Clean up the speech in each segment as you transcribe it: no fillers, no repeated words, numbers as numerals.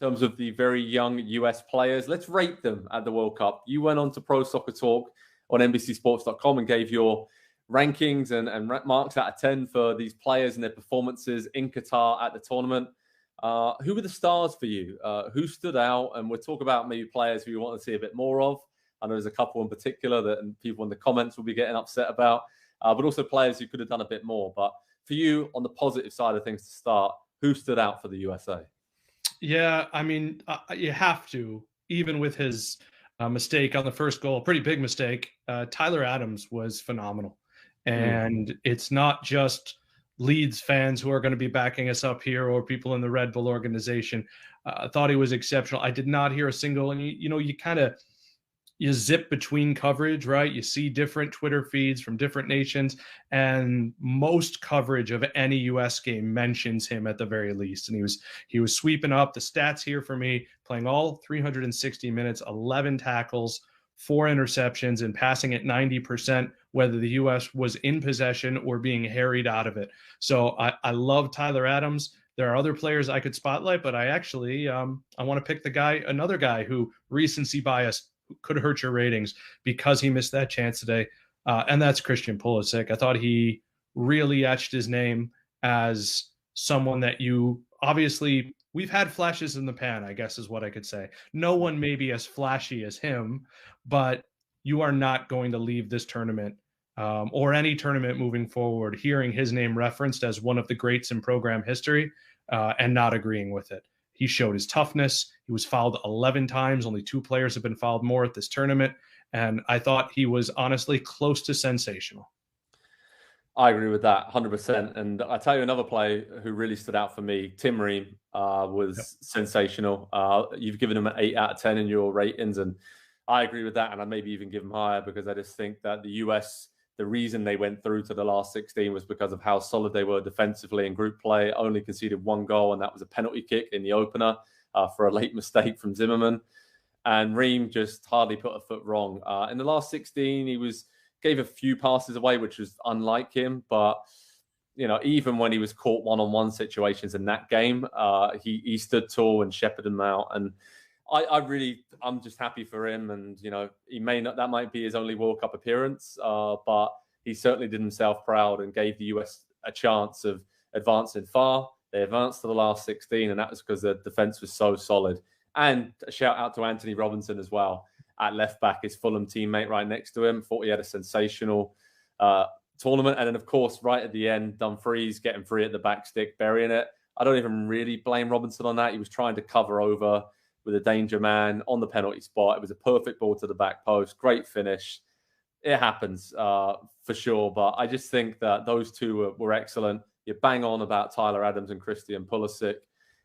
in terms of the very young US players. Let's rate them at the World Cup. You went on to Pro Soccer Talk on NBCSports.com and gave your rankings and marks out of 10 for these players and their performances in Qatar at the tournament. Who were the stars for you? Who stood out? And we'll talk about maybe players who you want to see a bit more of. I know there's a couple in particular that people in the comments will be getting upset about, but also players who could have done a bit more. But for you, on the positive side of things to start, who stood out for the USA? Yeah, I mean, you have to, even with his mistake on the first goal, pretty big mistake. Tyler Adams was phenomenal. And it's not just Leeds fans who are going to be backing us up here or people in the Red Bull organization. I thought he was exceptional. I did not hear a single, and you zip between coverage, right? You see different Twitter feeds from different nations, and most coverage of any US game mentions him at the very least. And he was sweeping up the stats here for me, playing all 360 minutes, 11 tackles, 4 interceptions, and passing at 90%, whether the U.S. was in possession or being harried out of it. So I love Tyler Adams. There are other players I could spotlight, but I actually I want to pick another guy who recency bias could hurt your ratings because he missed that chance today, and that's Christian Pulisic. I thought he really etched his name as someone that obviously we've had flashes in the pan, I guess is what I could say. No one may be as flashy as him, but you are not going to leave this tournament or any tournament moving forward hearing his name referenced as one of the greats in program history and not agreeing with it. He showed his toughness. He was fouled 11 times. Only 2 players have been fouled more at this tournament. And I thought he was honestly close to sensational. I agree with that 100%. And I'll tell you another player who really stood out for me, Tim Ream, was sensational. You've given him an 8 out of 10 in your ratings, and I agree with that. And I maybe even give him higher because I just think that the US, the reason they went through to the last 16 was because of how solid they were defensively in group play. Only conceded 1 goal, and that was a penalty kick in the opener for a late mistake from Zimmerman. And Ream just hardly put a foot wrong. In the last 16, he gave a few passes away, which was unlike him. But, even when he was caught one-on-one situations in that game, he stood tall and shepherded them out. And I'm just happy for him. And, that might be his only World Cup appearance, but he certainly did himself proud and gave the US a chance of advancing far. They advanced to the last 16, and that was because the defense was so solid. And a shout out to Anthony Robinson as well at left back, his Fulham teammate right next to him. Thought he had a sensational tournament. And then, of course, right at the end, Dumfries getting free at the back stick, burying it. I don't even really blame Robinson on that. He was trying to cover over with a danger man on the penalty spot. It was a perfect ball to the back post. Great finish. It happens for sure. But I just think that those two were excellent. You bang on about Tyler Adams and Christian Pulisic.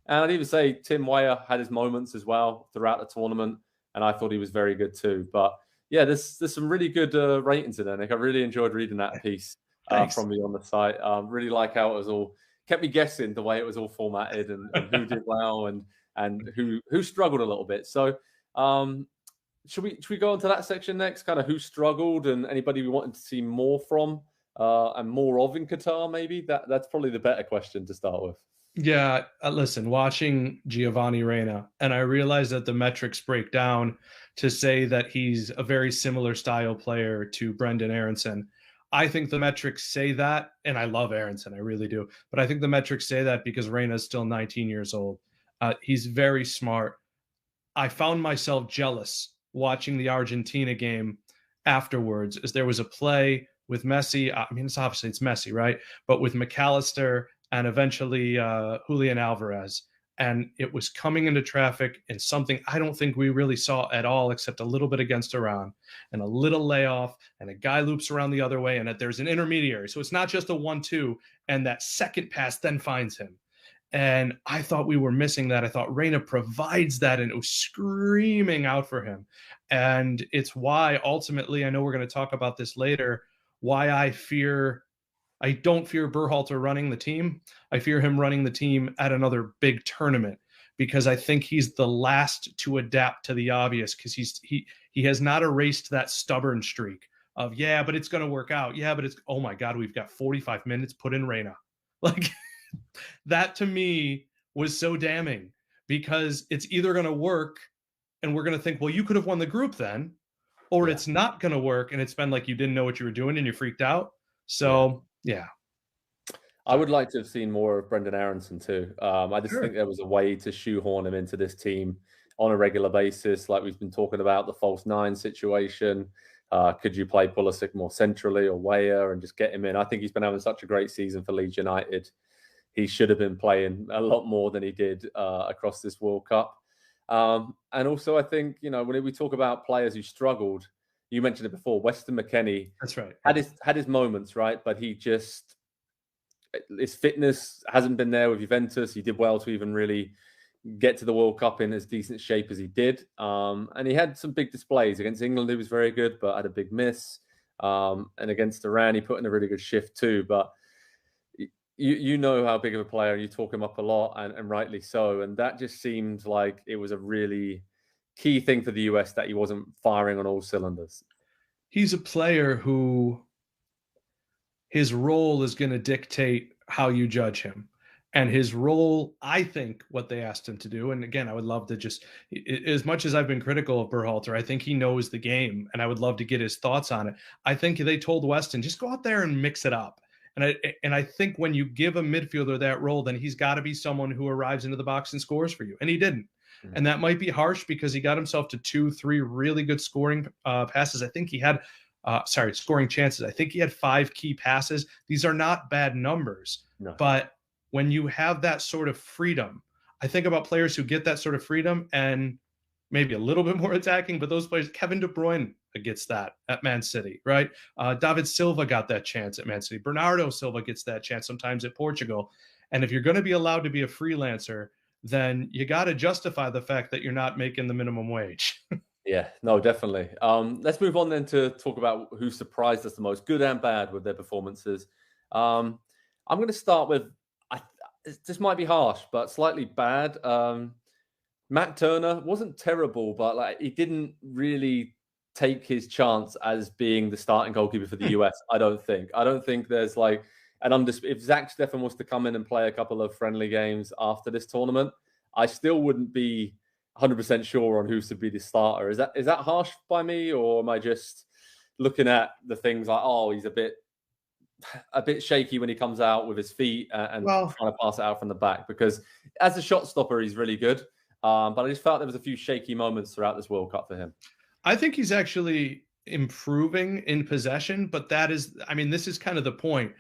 And I'd even say Tim Weah had his moments as well throughout the tournament. And I thought he was very good too. But yeah, there's some really good ratings in there, Nick. I really enjoyed reading that piece from you on the site. Really like how it was all kept me guessing the way it was all formatted and who did well and who struggled a little bit. So should we go on to that section next? Kind of who struggled and anybody we wanted to see more from and more of in Qatar, maybe? That's probably the better question to start with. Yeah, listen, watching Giovanni Reyna, and I realized that the metrics break down to say that he's a very similar style player to Brendan Aronson. I think the metrics say that, and I love Aronson, I really do. But I think the metrics say that because Reyna is still 19 years old. He's very smart. I found myself jealous watching the Argentina game afterwards, as there was a play with Messi. I mean, it's Messi, right? But with McAllister and eventually Julian Alvarez. And it was coming into traffic in something I don't think we really saw at all, except a little bit against Iran and a little layoff, and a guy loops around the other way, and there's an intermediary. So it's not just a 1-2, and that second pass then finds him. And I thought we were missing that. I thought Reyna provides that, and it was screaming out for him. And it's why, ultimately, I know we're going to talk about this later, why I don't fear Berhalter running the team. I fear him running the team at another big tournament, because I think he's the last to adapt to the obvious, because he has not erased that stubborn streak of, yeah, but it's going to work out. Yeah, but oh my God, we've got 45 minutes, put in Reyna. Like that to me was so damning, because it's either going to work and we're going to think, well, you could have won the group then, or it's not going to work and it's been like you didn't know what you were doing and you freaked out. So, yeah. I would like to have seen more of Brendan Aronson too. I just think there was a way to shoehorn him into this team on a regular basis, like we've been talking about the false nine situation. Could you play Pulisic more centrally or Weah and just get him in? I think he's been having such a great season for Leeds United. He should have been playing a lot more than he did across this World Cup. And also, I think, when we talk about players who struggled, you mentioned it before, Weston McKennie. That's right. Had his moments, right? But his fitness hasn't been there with Juventus. He did well to even really get to the World Cup in as decent shape as he did. And he had some big displays. Against England, he was very good, but had a big miss. And against Iran, he put in a really good shift too. But you know how big of a player, and you talk him up a lot, and rightly so. And that just seemed like it was a really key thing for the US that he wasn't firing on all cylinders. He's a player who his role is going to dictate how you judge him. And his role, I think, what they asked him to do, and again, I would love to just, as much as I've been critical of Berhalter, I think he knows the game, and I would love to get his thoughts on it. I think they told Weston, just go out there and mix it up. And I think when you give a midfielder that role, then he's got to be someone who arrives into the box and scores for you. And he didn't. Mm-hmm. And that might be harsh because he got himself to 2-3 really good scoring passes. I think he had scoring chances. I think he had 5 key passes. These are not bad numbers, but when you have that sort of freedom, I think about players who get that sort of freedom and maybe a little bit more attacking, but those players, Kevin De Bruyne gets that at Man City, right? David Silva got that chance at Man City. Bernardo Silva gets that chance sometimes at Portugal. And if you're going to be allowed to be a freelancer, then you got to justify the fact that you're not making the minimum wage. Yeah, no, definitely. Let's move on then to talk about who surprised us the most, good and bad, with their performances. I'm going to start with, this might be harsh, but slightly bad. Matt Turner wasn't terrible, but he didn't really take his chance as being the starting goalkeeper for the US. I don't think there's if Zach Steffen was to come in and play a couple of friendly games after this tournament, I still wouldn't be 100% sure on who should be the starter. Is that harsh by me, or am I just looking at the things like, oh, he's a bit shaky when he comes out with his feet and trying to pass it out from the back? Because as a shot stopper, he's really good. But I just felt there was a few shaky moments throughout this World Cup for him. I think he's actually improving in possession, but this is kind of the point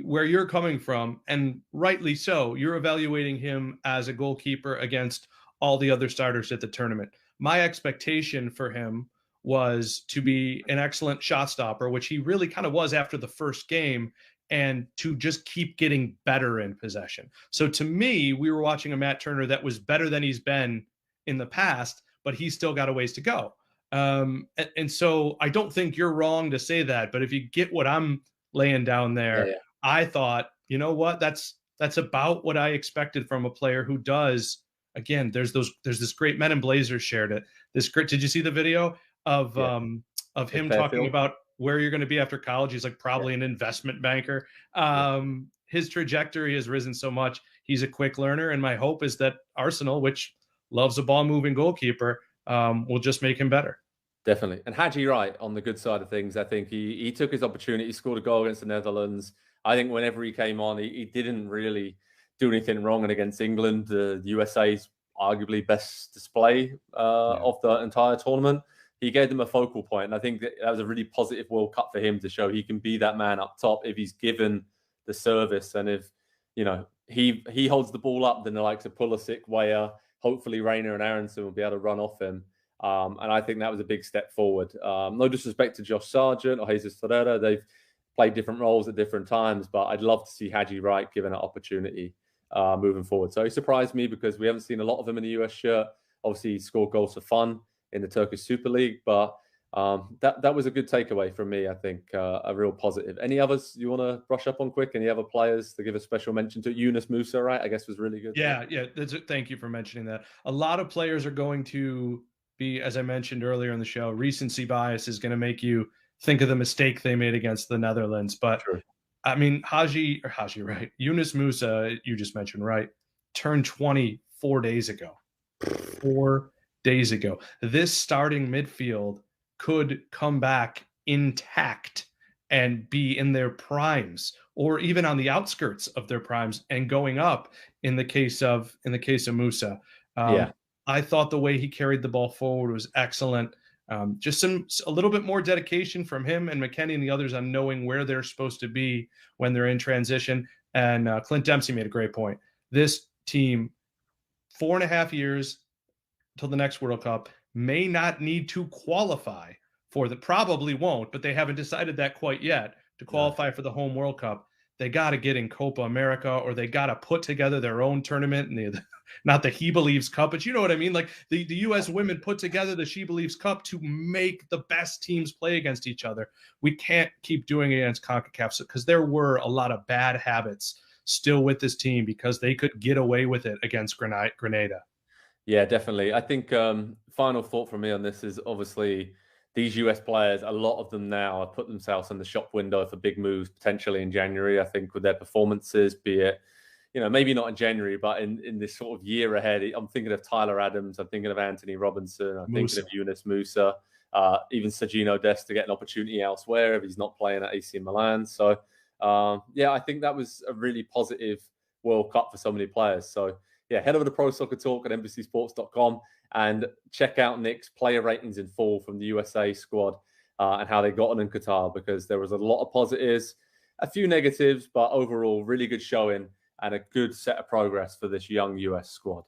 where you're coming from, and rightly so. You're evaluating him as a goalkeeper against all the other starters at the tournament. My expectation for him was to be an excellent shot stopper, which he really kind of was after the first game, and to just keep getting better in possession. So to me, we were watching a Matt Turner that was better than he's been in the past, but he's still got a ways to go. And so I don't think you're wrong to say that, but if you get what I'm laying down there, I thought, you know what, that's about what I expected from a player who does. Again, there's this great Men in Blazers shared it. Did you see the video of him talking about where you're going to be after college? He's like probably an investment banker. His trajectory has risen so much. He's a quick learner, and my hope is that Arsenal, which loves a ball-moving goalkeeper, will just make him better. Definitely. And Haji Wright, on the good side of things, I think he took his opportunity, scored a goal against the Netherlands. I think whenever he came on, he didn't really do anything wrong. And against England, the USA's arguably best display of the entire tournament, he gave them a focal point. And I think that was a really positive World Cup for him to show he can be that man up top if he's given the service. And if, he holds the ball up, then the likes of Pulisic, Weah, hopefully Reina and Aronson will be able to run off him. And I think that was a big step forward. No disrespect to Josh Sargent or Jesus Ferreira. They've played different roles at different times, but I'd love to see Haji Wright given an opportunity moving forward. So he surprised me because we haven't seen a lot of him in the US shirt. Obviously, he scored goals for fun in the Turkish Super League, but that was a good takeaway from me, I think, a real positive. Any others you want to brush up on quick? Any other players to give a special mention to? Yunus Musa, right, I guess was really good. Yeah. Thank you for mentioning that. A lot of players are going to be, as I mentioned earlier in the show, recency bias is going to make you think of the mistake they made against the Netherlands. But True. I mean, Haji, right? Yunus Musa, you just mentioned, right? Turned 20 4 days ago. 4 days ago. This starting midfield could come back intact and be in their primes, or even on the outskirts of their primes and going up in the case of Musa. Yeah. I thought the way he carried the ball forward was excellent. Just a little bit more dedication from him and McKenny and the others on knowing where they're supposed to be when they're in transition. And Clint Dempsey made a great point. This team, 4.5 years till the next World Cup, may not need to qualify for probably won't, but they haven't decided that quite yet, to qualify for the home World Cup. They got to get in Copa America, or they got to put together their own tournament, and not the He Believes Cup, but you know what I mean? Like the U.S. women put together the She Believes Cup to make the best teams play against each other. We can't keep doing it against CONCACAF, because there were a lot of bad habits still with this team because they could get away with it against Grenada. Yeah, definitely. I think final thought from me on this is obviously these US players, a lot of them now have put themselves in the shop window for big moves potentially in January. I think with their performances, be it, maybe not in January, but in this sort of year ahead. I'm thinking of Tyler Adams. I'm thinking of Anthony Robinson. I'm thinking of Yunus Musa, even Sergino Dest to get an opportunity elsewhere if he's not playing at AC Milan. So, I think that was a really positive World Cup for so many players. So, yeah, head over to Pro Soccer Talk at NBCSports.com and check out Nick's player ratings in full from the USA squad and how they got on in Qatar, because there was a lot of positives, a few negatives, but overall really good showing and a good set of progress for this young US squad.